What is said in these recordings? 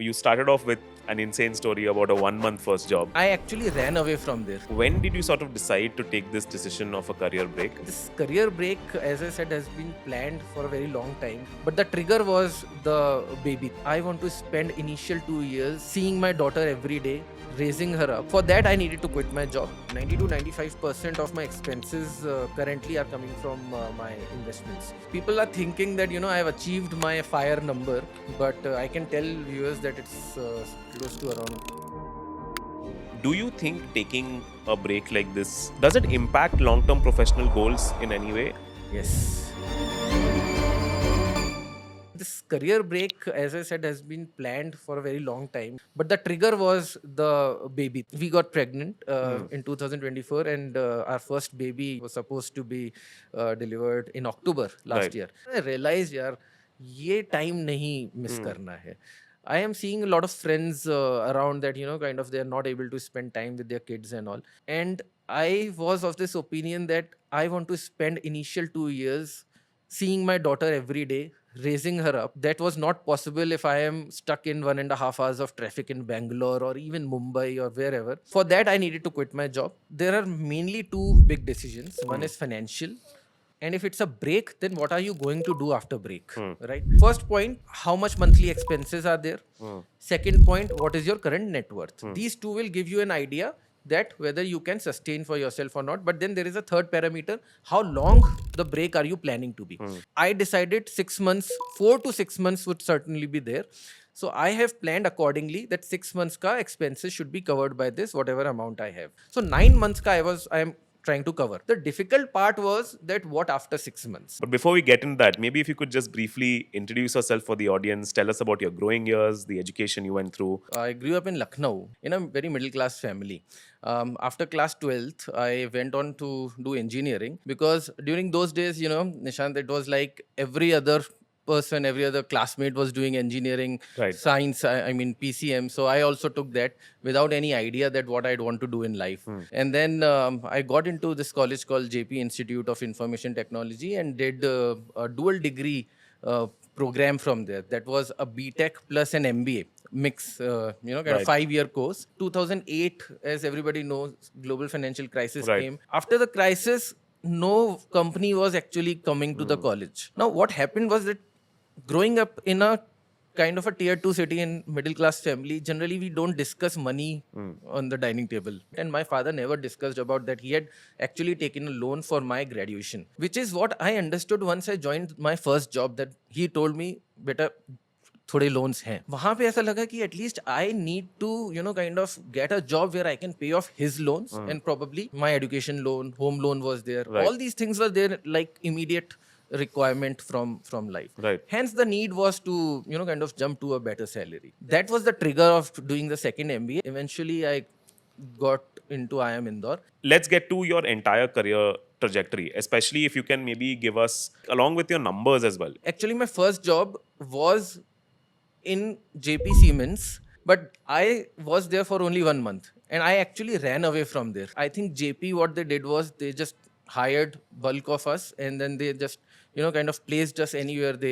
You started off with an insane story about a 1 month first job. I actually ran away from there. When did you sort of decide to take this decision of a career break? This career break, as I said, has been planned for a very long time. But the trigger was the baby. I want to spend initial 2 years seeing my daughter every day, raising her up. For that, I needed to quit my job. 90 to 95% of my expenses currently are coming from my investments. People are thinking that, I have achieved my FIRE number, but I can tell viewers that it's close to around. Do you think taking a break like this, does it impact long-term professional goals in any way? Yes. This career break, as I said, has been planned for a very long time. But the trigger was the baby. We got pregnant in 2024, and our first baby was supposed to be delivered in October last Right. year. I realized, यार, ये time नहीं miss करना है. I am seeing a lot of friends around that, kind of they're not able to spend time with their kids and all. And I was of this opinion that I want to spend initial 2 years seeing my daughter every day, raising her up. That was not possible if I am stuck in 1.5 hours of traffic in Bangalore or even Mumbai or wherever. For that, I needed to quit my job. There are mainly two big decisions. One is financial. And if it's a break, then what are you going to do after break, right? First point, how much monthly expenses are there? Second point, what is your current net worth? These two will give you an idea that whether you can sustain for yourself or not. But then there is a third parameter. How long the break are you planning to be? I decided 6 months, 4 to 6 months would certainly be there. So I have planned accordingly that 6 months ka expenses should be covered by this, whatever amount I have. So 9 months ka I am trying to cover. The difficult part was that what after 6 months? But before we get into that, maybe if you could just briefly introduce yourself for the audience, tell us about your growing years, the education you went through. I grew up in Lucknow in a very middle class family. After class 12th, I went on to do engineering because during those days, Nishant, it was like every other person, every other classmate was doing engineering, Right. science, I mean PCM. So I also took that without any idea that what I'd want to do in life. And then I got into this college called JP Institute of Information Technology and did a dual degree program from there. That was a BTech plus an MBA mix, kind of 5-year course. 2008, as everybody knows, global financial crisis Right. came. After the crisis, no company was actually coming to the college. Now, what happened was that growing up in a kind of a tier 2 city in middle class family, generally we don't discuss money on the dining table. And my father never discussed about that. He had actually taken a loan for my graduation, which is what I understood once I joined my first job, that he told me, beta, थोड़े loans हैं. वहां पे ऐसा लगा कि at least I need to kind of get a job where I can pay off his loans and probably my education loan, home loan was there. All these things were there like immediate requirement from life. Right. Hence the need was to kind of jump to a better salary. That was the trigger of doing the second MBA. Eventually I got into IIM Indore. Let's get to your entire career trajectory, especially if you can maybe give us, along with your numbers as well. Actually my first job was in JP Siemens, but I was there for only 1 month and I actually ran away from there. I think JP, what they did was they just hired bulk of us and then they just kind of placed us anywhere they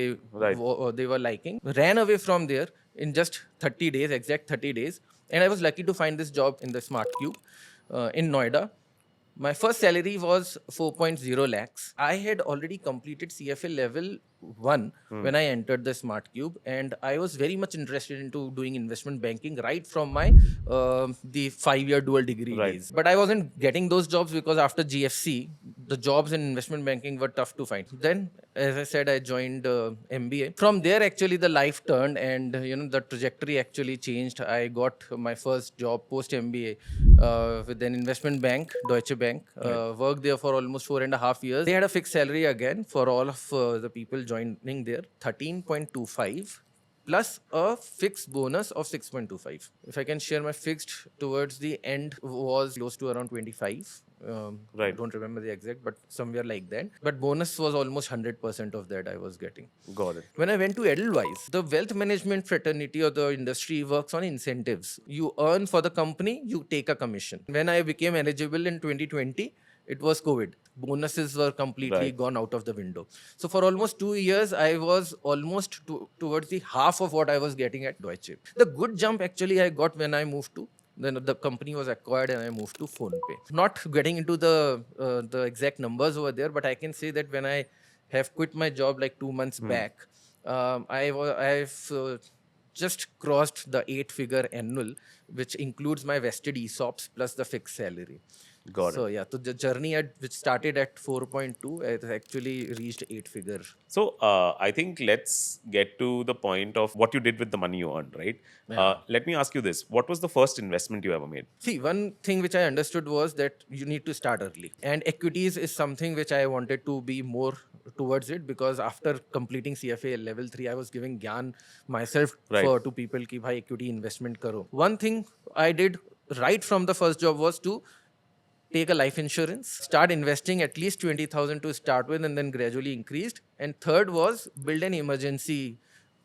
they were liking. Ran away from there in just 30 days, exact 30 days, and I was lucky to find this job in the Smart Cube in Noida. My first salary was 4.0 lakhs. I had already completed CFA level 1 when I entered the Smart Cube, and I was very much interested into doing investment banking right from my the 5-year dual degree days. But I wasn't getting those jobs because after GFC, the jobs in investment banking were tough to find. Then, as I said, I joined MBA. From there, actually, the life turned, and the trajectory actually changed. I got my first job post MBA with an investment bank, Deutsche Bank. Worked there for almost 4.5 years. They had a fixed salary again for all of the people joining there, 13.25 plus a fixed bonus of 6.25. If I can share, my fixed towards the end was close to around 25. I don't remember the exact, but somewhere like that. But bonus was almost 100% of that I was getting. Got it. When I went to Edelweiss, the wealth management fraternity or the industry works on incentives. You earn for the company, you take a commission. When I became eligible in 2020, it was COVID. Bonuses were completely Right. gone out of the window. So for almost 2 years, I was almost towards the half of what I was getting at Deutsche. The good jump actually I got when I moved to, then the company was acquired and I moved to PhonePe. Not getting into the exact numbers over there, but I can say that when I have quit my job like 2 months back, I've just crossed the 8-figure annual, which includes my vested ESOPs plus the fixed salary. Got So it. yeah, so the journey which started at 4.2, it has actually reached 8-figure. So I think let's get to the point of what you did with the money you earned, right? Yeah. Let me ask you this: what was the first investment you ever made? See, one thing which I understood was that you need to start early. And equities is something which I wanted to be more towards it, because after completing CFA level 3, I was giving gyan myself Right. to people ki bhai equity investment karo. One thing I did right from the first job was to take a life insurance, start investing at least 20,000 to start with, and then gradually increased. And third was build an emergency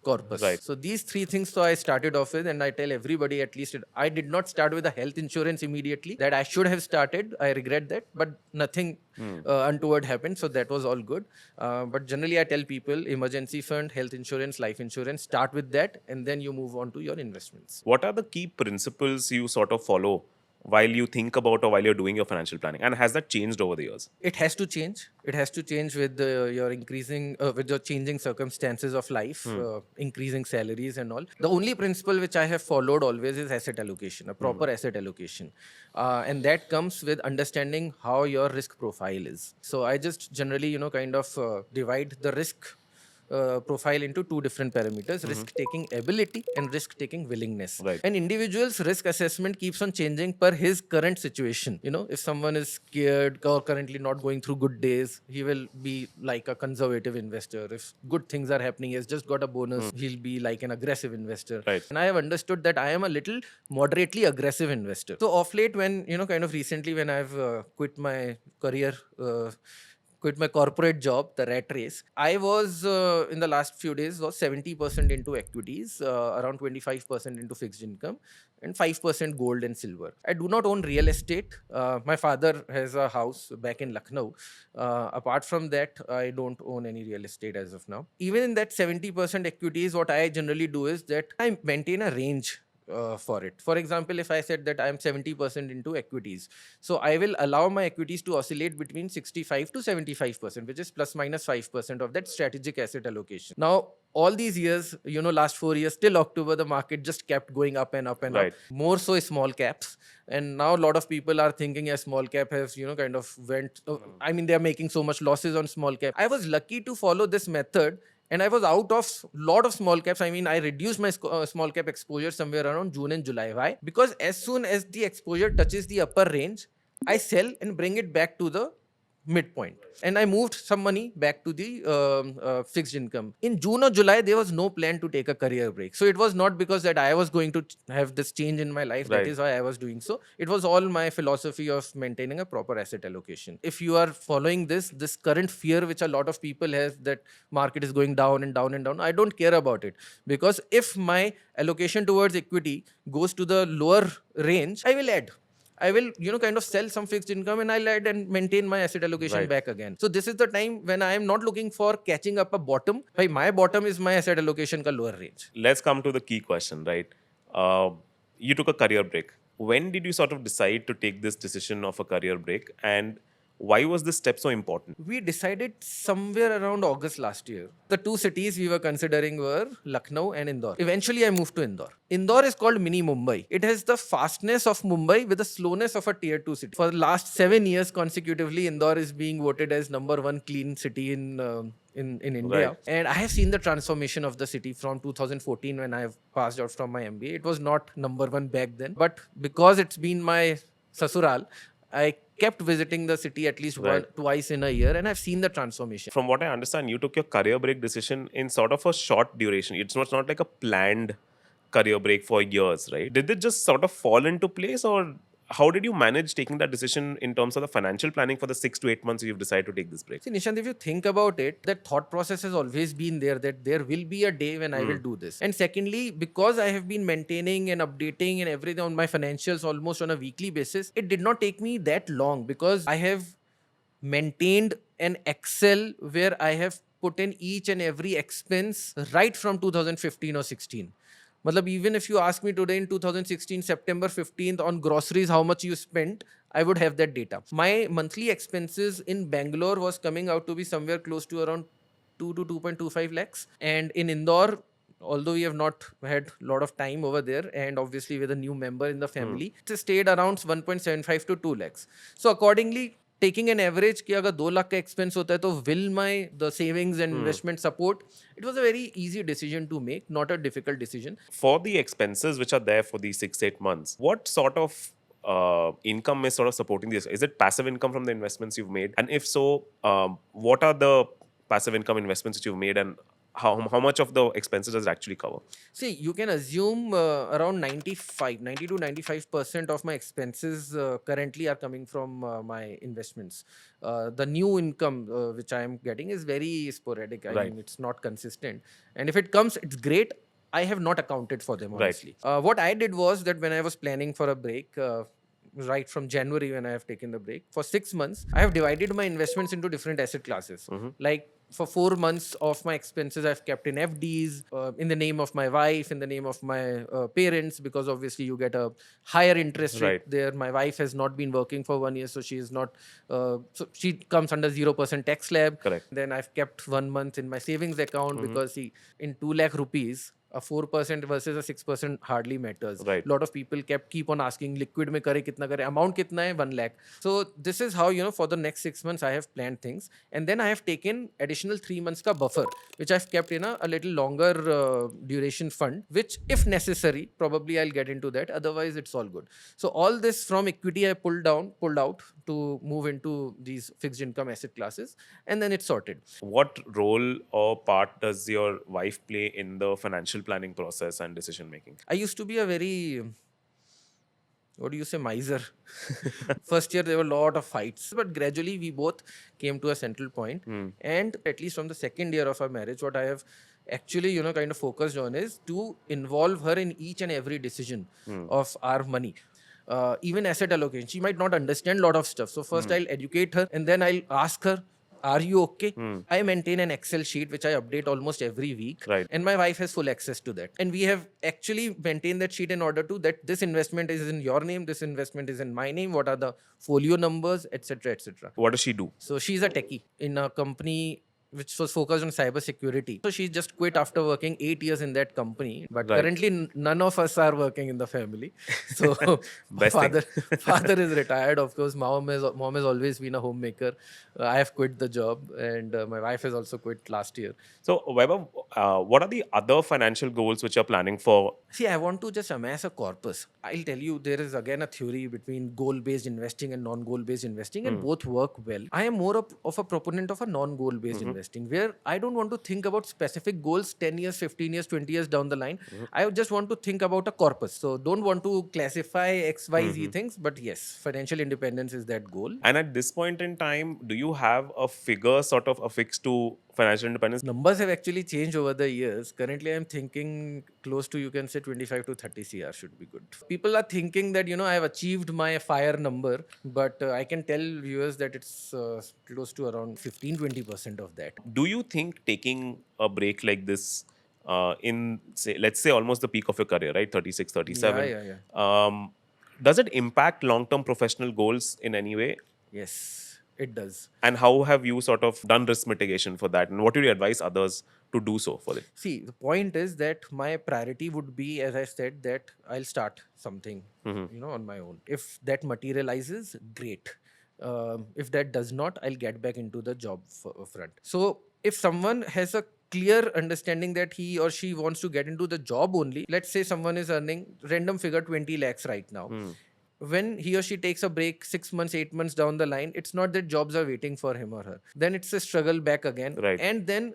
corpus. Right. So these three things, so I started off with, and I tell everybody, at least I did not start with a health insurance immediately. That I should have started. I regret that, but nothing untoward happened. So that was all good. But generally, I tell people emergency fund, health insurance, life insurance, start with that, and then you move on to your investments. What are the key principles you sort of follow while you think about or while you're doing your financial planning? And has that changed over the years? It has to change. It has to change with your increasing, with your changing circumstances of life, increasing salaries and all. The only principle which I have followed always is asset allocation, a proper asset allocation. And that comes with understanding how your risk profile is. So I just generally, kind of divide the risk profile into two different parameters: risk taking ability and risk taking willingness. Right. An individual's risk assessment keeps on changing per his current situation. If someone is scared or currently not going through good days, he will be like a conservative investor. If good things are happening, he has just got a bonus, he'll be like an aggressive investor. Right. And I have understood that I am a little moderately aggressive investor. So off late, when kind of recently, when I've quit my career, quit my corporate job, the rat race, I was in the last few days was 70% into equities, around 25% into fixed income, and 5% gold and silver. I do not own real estate. My father has a house back in Lucknow. Apart from that, I don't own any real estate as of now. Even in that 70% equities, what I generally do is that I maintain a range for it. For example, if I said that I'm 70% into equities, so I will allow my equities to oscillate between 65 to 75%, which is plus minus 5% of that strategic asset allocation. Now, all these years, last 4 years till October, the market just kept going up and up and Right. up. More so small caps. And now a lot of people are thinking a small cap has, kind of went, I mean, they're making so much losses on small cap. I was lucky to follow this method, and I was out of lot of small caps. I mean, I reduced my small cap exposure somewhere around June and July. Why? Because as soon as the exposure touches the upper range, I sell and bring it back to the midpoint. And I moved some money back to the fixed income. In June or July, there was no plan to take a career break. So it was not because that I was going to have this change in my life. Right. That is why I was doing so. It was all my philosophy of maintaining a proper asset allocation. If you are following this current fear, which a lot of people have, that market is going down and down and down, I don't care about it. Because if my allocation towards equity goes to the lower range, I will add. I will, kind of sell some fixed income, and I'll add and maintain my asset allocation Right. back again. So this is the time when I am not looking for catching up a bottom. Hey, my bottom is my asset allocation ka lower range. Let's come to the key question, right? You took a career break. When did you sort of decide to take this decision of a career break, and why was this step so important? We decided somewhere around August last year. The two cities we were considering were Lucknow and Indore. Eventually, I moved to Indore. Indore is called mini Mumbai. It has the fastness of Mumbai with the slowness of a tier 2 city. For the last 7 years consecutively, Indore is being voted as number 1 clean city in India. Right. And I have seen the transformation of the city from 2014 when I have passed out from my MBA. It was not number 1 back then. But because it's been my sasural, I kept visiting the city at least Right. twice in a year, and I've seen the transformation. From what I understand, you took your career break decision in sort of a short duration. It's not like a planned career break for years, right? Did it just sort of fall into place, or how did you manage taking that decision in terms of the financial planning for the 6 to 8 months you've decided to take this break? See, Nishant, if you think about it, that thought process has always been there, that there will be a day when I will do this. And secondly, because I have been maintaining and updating and everything on my financials almost on a weekly basis, it did not take me that long, because I have maintained an Excel where I have put in each and every expense right from 2015 or 16. Matlab, even if you ask me today in 2016, September 15th on groceries, how much you spent, I would have that data. My monthly expenses in Bangalore was coming out to be somewhere close to around 2 to 2.25 lakhs. And in Indore, although we have not had a lot of time over there, and obviously with a new member in the family, it stayed around 1.75 to 2 lakhs. So accordingly, taking an average कि अगर 2 लाख का expense होता है तो will my the savings and investment support? It was a very easy decision to make, not a difficult decision. For the expenses which are there for these 6-8 months, what sort of income is sort of supporting this? Is it passive income from the investments you've made? And if so, what are the passive income investments that you've made, and how much of the expenses does it actually cover? See, you can assume around 90 to 95% of my expenses currently are coming from my investments. The new income which I am getting is very sporadic. I Right. mean, it's not consistent. And if it comes, it's great. I have not accounted for them, Right. honestly. What I did was that when I was planning for a break, right from January when I have taken the break, for 6 months, I have divided my investments into different asset classes. Like for 4 months of my expenses, I've kept in FDs in the name of my wife, in the name of my parents, because obviously you get a higher interest rate Right. there. My wife has not been working for 1 year, so she is not, so she comes under 0% tax slab. Correct. Then I've kept 1 month in my savings account because see, in 2 lakh rupees, a 4% versus a 6% hardly matters. Right. Lot of people keep on asking liquid में करे कितना करे, amount कितना है 1 lakh. So this is how, for the next 6 months I have planned things, and then I have taken additional 3 months ka buffer which I've kept in a little longer duration fund, which if necessary probably I'll get into that, otherwise it's all good. So all this from equity I pulled out to move into these fixed income asset classes, and then it's sorted. What role or part does your wife play in the financial planning process and decision making? I used to be a very, what do you say, miser. First year there were a lot of fights, but gradually we both came to a central point. And at least from the second year of our marriage, what I have actually kind of focused on is to involve her in each and every decision of our money. Even asset allocation, she might not understand a lot of stuff, so first I'll educate her, and then I'll ask her, are you okay? I maintain an Excel sheet which I update almost every week. Right. And my wife has full access to that. And we have actually maintained that sheet in order to that this investment is in your name, this investment is in my name, what are the folio numbers, etc., etc. What does she do? So she's a techie in a company which was focused on cyber security. So she just quit after working 8 years in that company. But Right. currently none of us are working in the family. So Best father is retired. Of course, mom has always been a homemaker. I have quit the job, and my wife has also quit last year. So, Vaibhav, what are the other financial goals which you're planning for? See, I want to just amass a corpus. I'll tell you, there is again a theory between goal-based investing and non-goal-based investing, and both work well. I am more of a proponent of a non-goal-based investing, where I don't want to think about specific goals 10 years, 15 years, 20 years down the line. I just want to think about a corpus. So don't want to classify X, Y, Z things, but yes, financial independence is that goal. And at this point in time, do you have a figure sort of affixed to financial independence? Numbers have actually changed over the years. Currently, I'm thinking close to, you can say 25 to 30 CR should be good. People are thinking that, I have achieved my FIRE number, but I can tell viewers that it's close to around 15-20% of that. Do you think taking a break like this in, say, let's say almost the peak of your career, right? 36, 37. Yeah. Does it impact long-term professional goals in any way? Yes, it does. And how have you sort of done risk mitigation for that? And what would you advise others to do so for it? See, the point is that my priority would be, as I said, that I'll start something, on my own. If that materializes, great. If that does not, I'll get back into the job front. So if someone has a clear understanding that he or she wants to get into the job only, let's say someone is earning random figure 20 lakhs right now. When he or she takes a break 6 months, 8 months down the line, it's not that jobs are waiting for him or her. Then it's a struggle back again. Right. And then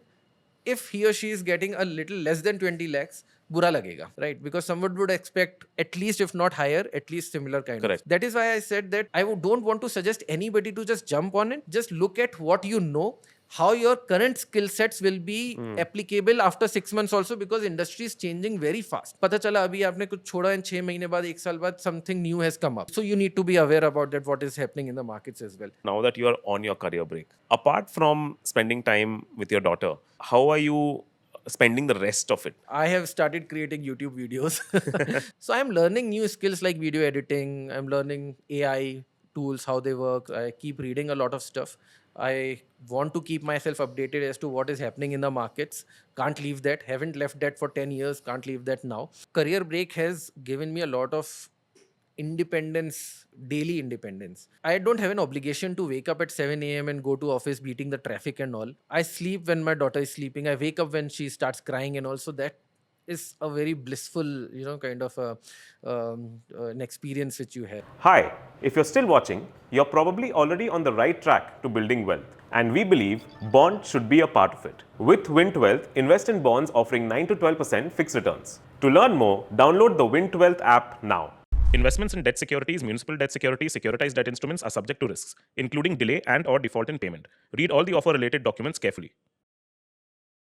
if he or she is getting a little less than 20 lakhs, बुरा लगेगा, right? Because someone would expect at least, if not higher, at least similar kind Correct. of. That is why I said that I don't want to suggest anybody to just jump on it. Just look at what you know, how your current skill sets will be applicable after 6 months also, because industry is changing very fast. पता चला अभी आपने कुछ छोड़ा and 6 महीने बाद 1 साल बाद something new has come up. So you need to be aware about that, what is happening in the markets as well. Now that you are on your career break, apart from spending time with your daughter, how are you spending the rest of it? I have started creating YouTube videos. So I'm learning new skills like video editing. I'm learning AI tools, how they work. I keep reading a lot of stuff. I want to keep myself updated as to what is happening in the markets. Can't leave that. Haven't left that for 10 years. Can't leave that now. Career break has given me a lot of independence, daily independence. I don't have an obligation to wake up at 7 a.m. and go to office beating the traffic and all. I sleep when my daughter is sleeping. I wake up when she starts crying, and also that is a very blissful, kind of an experience which you have. Hi, if you're still watching, you're probably already on the right track to building wealth. And we believe bonds should be a part of it. With Wint Wealth, invest in bonds offering 9 to 12% fixed returns. To learn more, download the Wint Wealth app now. Investments in debt securities, municipal debt securities, securitized debt instruments are subject to risks, including delay and/or default in payment. Read all the offer-related documents carefully.